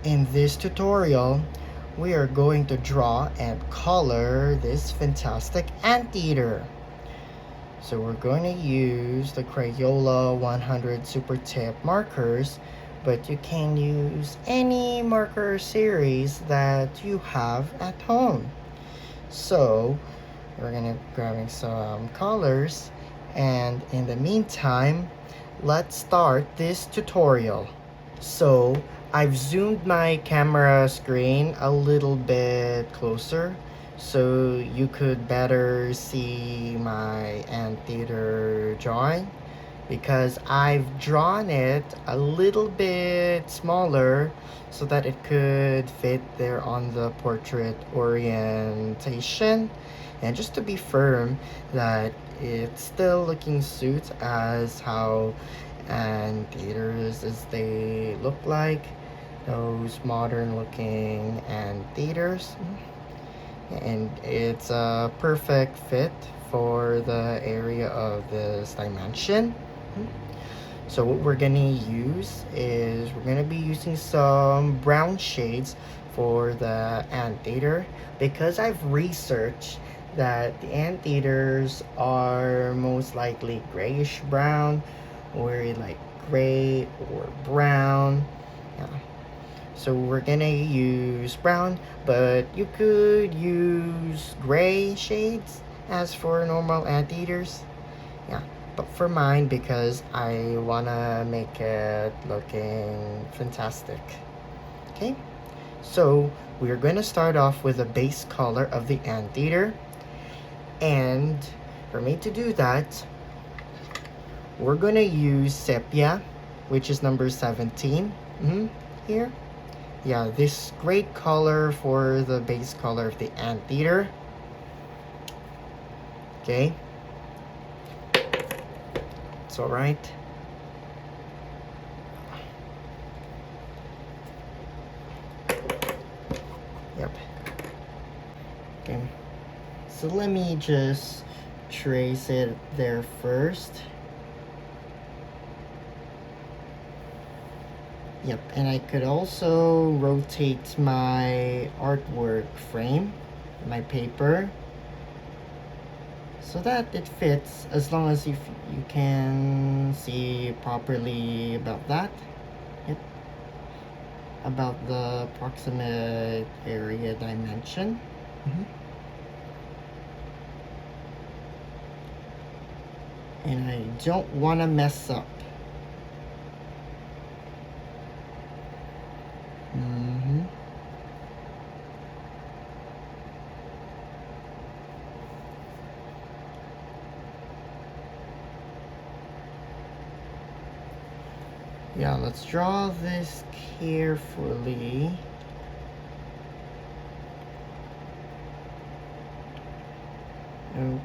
In this tutorial, we are going to draw and color this fantastic anteater. So we're going to use the Crayola 100 Super Tip markers, but you can use any marker series that you have at home. So we're gonna grabbing some colors, and in the meantime, let's start this tutorial. So I've zoomed my camera screen a little bit closer so you could better see my anteater drawing, because I've drawn it a little bit smaller so that it could fit there on the portrait orientation, and just to be firm that it's still looking suit as how anteaters as they look like, those modern looking anteaters, and it's a perfect fit for the area of this dimension. So what we're gonna use is we're gonna be using some brown shades for the anteater, because I've researched that the anteaters are most likely grayish brown, or like gray or brown. Yeah. So we're gonna use brown, but you could use gray shades as for normal anteaters. Yeah, but for mine, because I wanna make it looking fantastic. Okay, so we're gonna start off with the base color of the anteater, and for me to do that, we're gonna use sepia, which is number 17 here. Yeah, this great color for the base color of the anteater. Okay, it's all right. Yep. Okay, so let me just trace it there first. Yep, and I could also rotate my artwork frame, my paper, so that it fits, as long as you can see properly about that. Yep, about the approximate area dimension. And I don't want to mess up. Yeah, let's draw this carefully. Okay.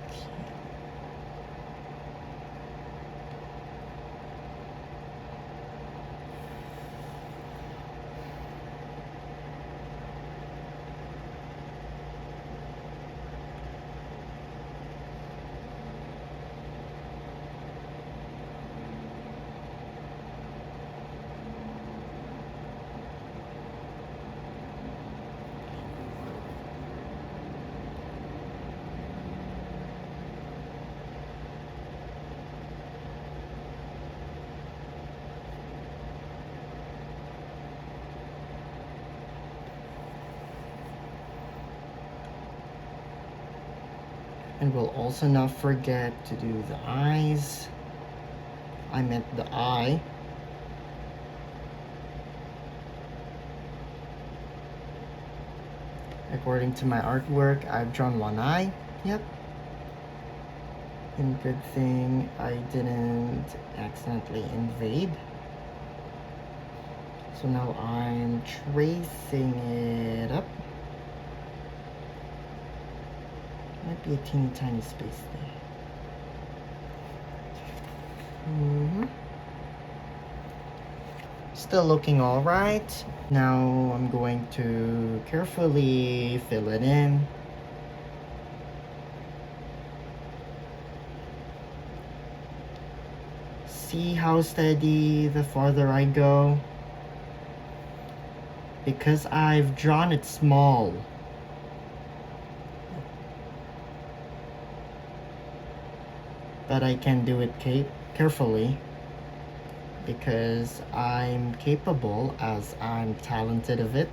And we'll also not forget to do the eyes. I meant the eye. According to my artwork, I've drawn one eye. Yep. And good thing I didn't accidentally invade. So now I'm tracing it up. Might be a teeny tiny space there. Still looking all right. Now I'm going to carefully fill it in. See how steady the farther I go. because I've drawn it small. But I can do it carefully because I'm capable, as I'm talented of it.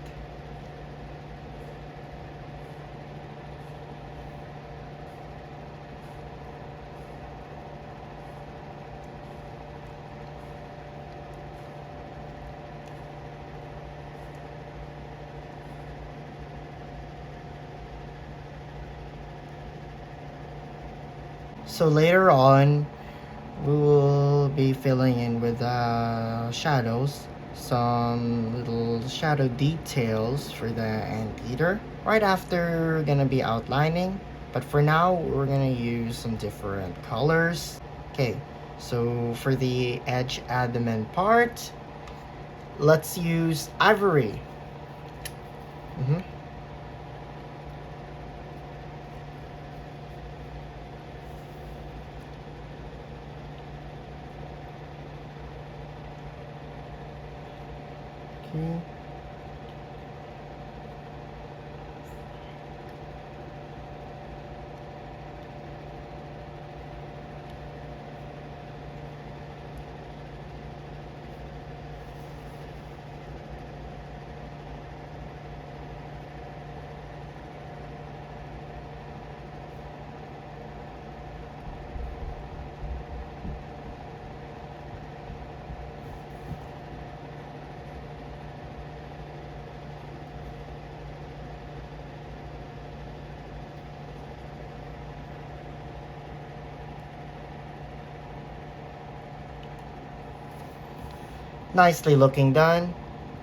So later on, we will be filling in with shadows, some little shadow details for the Anteater. Right after, we're gonna be outlining, but for now, we're gonna use some different colors. Okay, so for the edge adamant part, let's use ivory. Okay. Nicely looking done.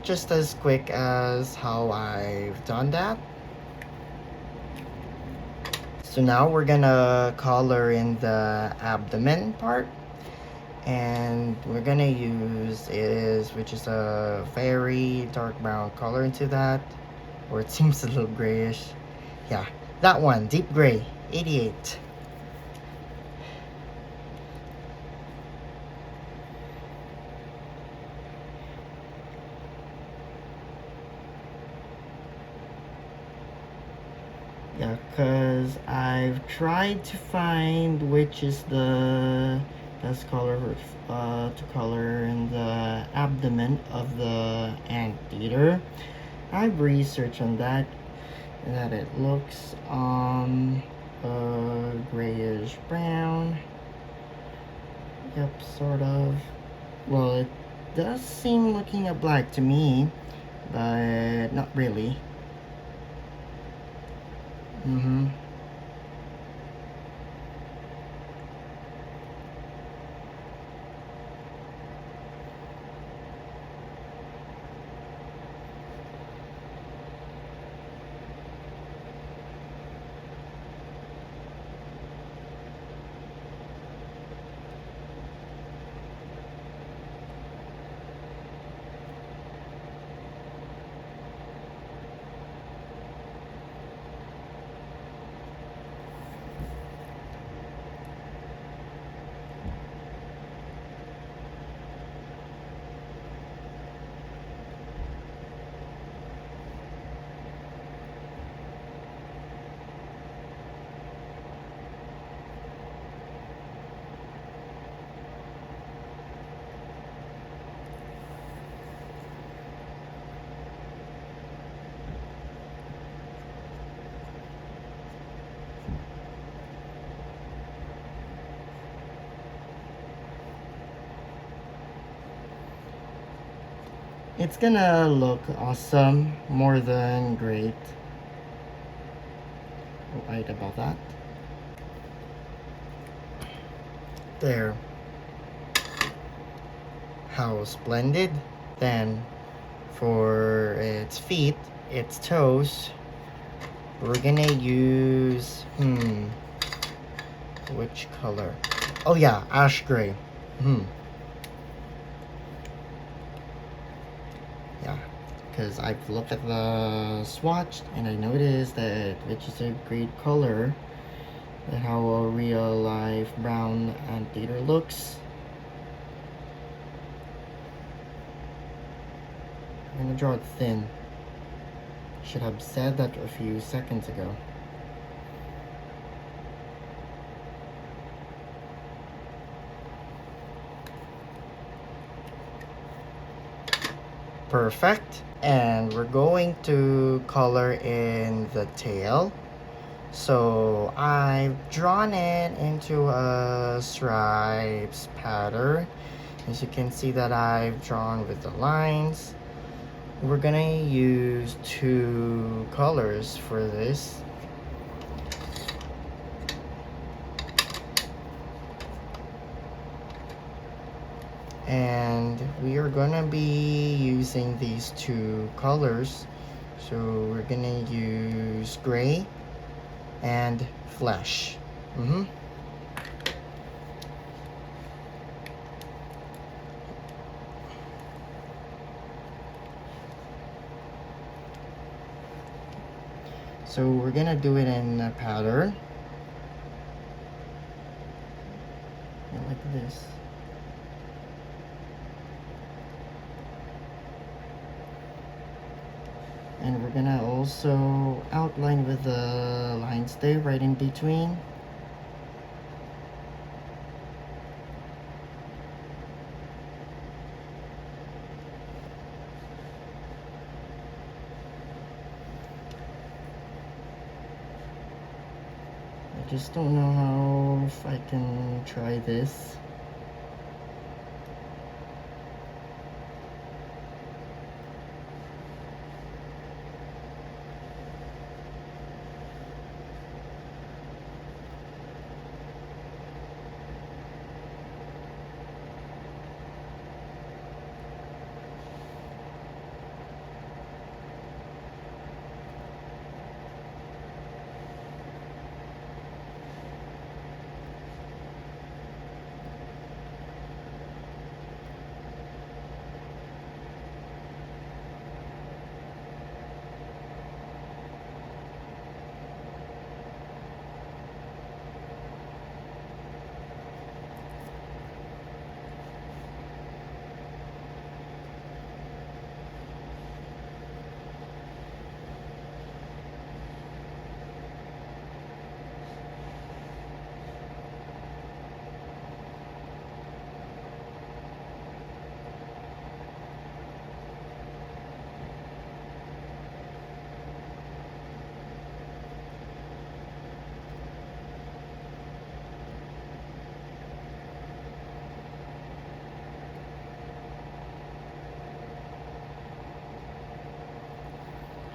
Just as quick as how I've done that. So now we're gonna color in the abdomen part. And we're gonna use which is a very dark brown color into that. Or it seems a little grayish. Yeah, that one, deep gray, 88. Yeah, because I've tried to find which is the best color to color in the abdomen of the anteater. I've researched on that, and that it looks grayish brown. Yep, sort of. Well, it does seem looking a black to me, but not really. It's gonna look awesome, more than great. Right about that. There. How splendid. Then, for its feet, its toes, we're gonna use, which color? Oh yeah, ash gray. Yeah, because I've looked at the swatch and I noticed that which is a great color, that how a real life brown anteater looks. I'm gonna draw it thin. Should have said that a few seconds ago. Perfect. And we're going to color in the tail. So I've drawn it into a stripes pattern. As you can see that I've drawn with the lines. We're gonna use two colors for this. And we are gonna be using these two colors. So we're gonna use gray and flesh. So we're gonna do it in a pattern. Like this. And we're gonna also outline with the lines there right in between. I just don't know how if I can try this.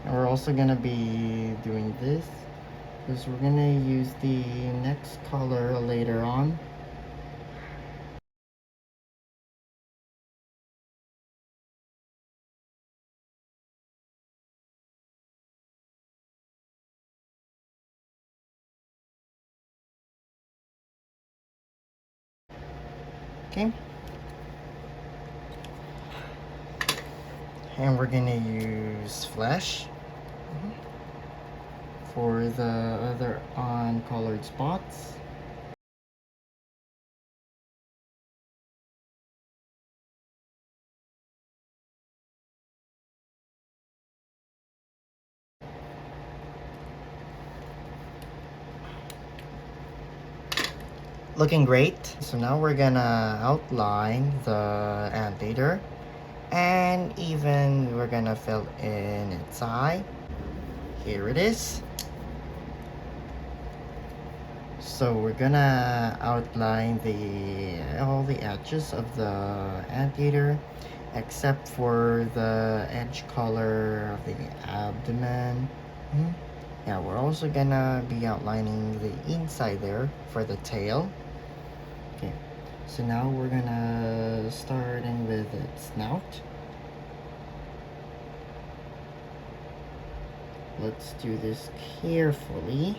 And we're also gonna be doing this because we're gonna use the next color later on. Okay. And we're gonna use flesh for the other uncolored spots. Looking great. So now we're gonna outline the anteater, and even we're gonna fill in its eye. Here it is. So we're gonna outline all the edges of the anteater except for the edge color of the abdomen. Yeah, we're also gonna be outlining the inside there for the tail. Okay, so now we're gonna start in with its snout. Let's do this carefully.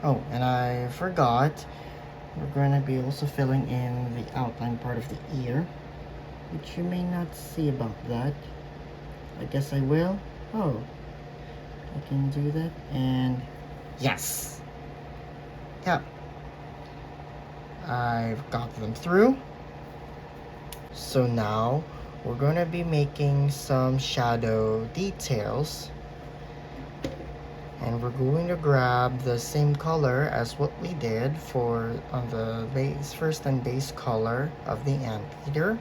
Oh, and I forgot, we're going to be also filling in the outline part of the ear, which you may not see about that. I guess I will. Oh, I can do that, and yes. Yep. I've got them through. So now we're going to be making some shadow details, and we're going to grab the same color as what we did for on the base, first and base color of the Anteater.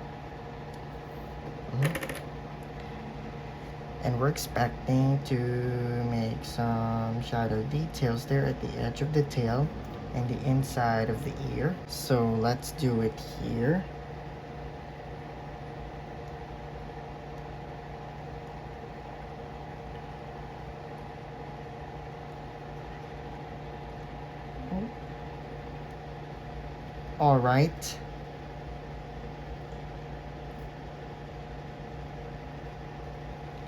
And we're expecting to make some shadow details there at the edge of the tail and the inside of the ear. So let's do it here. All right.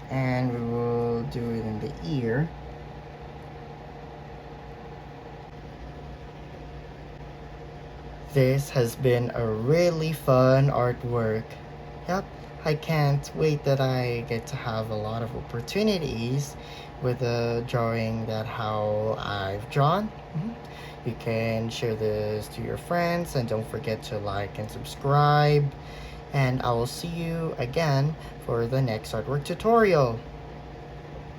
And we will do it in the ear. This has been a really fun artwork. Yep, I can't wait that I get to have a lot of opportunities with the drawing that how I've drawn. You can share this to your friends, and don't forget to like and subscribe. And I will see you again for the next artwork tutorial.